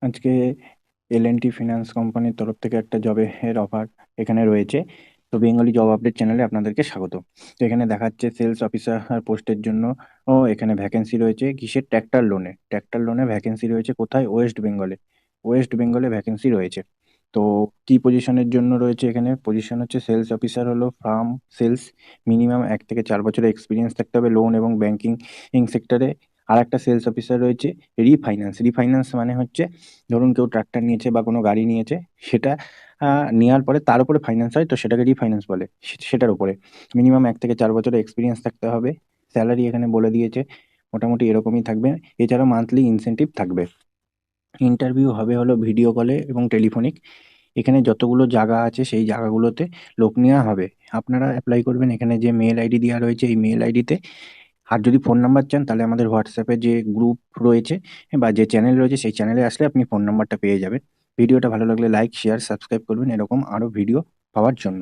আজকে এল&টি ফিনান্স কোম্পানির তরফ থেকে একটা জবের অফার এখানে রয়েছে। তো বেঙ্গলি জব আপডেট চ্যানেলে আপনাদেরকে স্বাগত। তো এখানে দেখাচ্ছে সেলস অফিসার পোস্টের জন্য এখানে ভ্যাকেন্সি রয়েছে। কিসের? ট্র্যাক্টর লোনে ভ্যাকেন্সি রয়েছে। কোথায়? ওয়েস্ট বেঙ্গলে ভ্যাকেন্সি রয়েছে। তো কি পজিশনের জন্য রয়েছে এখানে? পজিশন হচ্ছে সেলস অফিসার, হলো ফার্ম সেলস। মিনিমাম 1 থেকে 4 বছরের এক্সপিরিয়েন্স থাকতে হবে লোন এবং ব্যাংকিং সেক্টরে। আর একটা সেলস অফিসার রয়েছে রিফাইন্যান্স মানে হচ্ছে, ধরুন কেউ ট্রাক্টর নিয়েছে বা কোনো গাড়ি নিয়েছে, সেটা নেওয়ার পরে তার উপরে ফাইন্যান্স হয়, তো সেটাকে রিফাইন্যান্স বলে। সেটার উপরে মিনিমাম 1 থেকে 4 বছরের এক্সপিরিয়েন্স থাকতে হবে। স্যালারি এখানে বলে দিয়েছে, মোটামুটি এরকমই থাকবে। এছাড়াও মান্থলি ইনসেনটিভ থাকবে। ইন্টারভিউ হবে হলো ভিডিও কলে এবং টেলিফোনিক। এখানে যতগুলো জায়গা আছে সেই জায়গাগুলোতে লোক নেওয়া হবে। আপনারা অ্যাপ্লাই করবেন এখানে যে মেল আইডি দেওয়া রয়েছে, এই মেল আইডিতে। আর যদি ফোন নাম্বার চান, তাহলে আমাদের হোয়াটসঅ্যাপে যে গ্রুপ রয়েছে বা যে চ্যানেল রয়েছে, সেই চ্যানেলে আসলে আপনি ফোন নাম্বারটা পেয়ে যাবেন। ভিডিওটা ভালো লাগলে লাইক, শেয়ার, সাবস্ক্রাইব করবেন এরকম আরও ভিডিও পাওয়ার জন্য।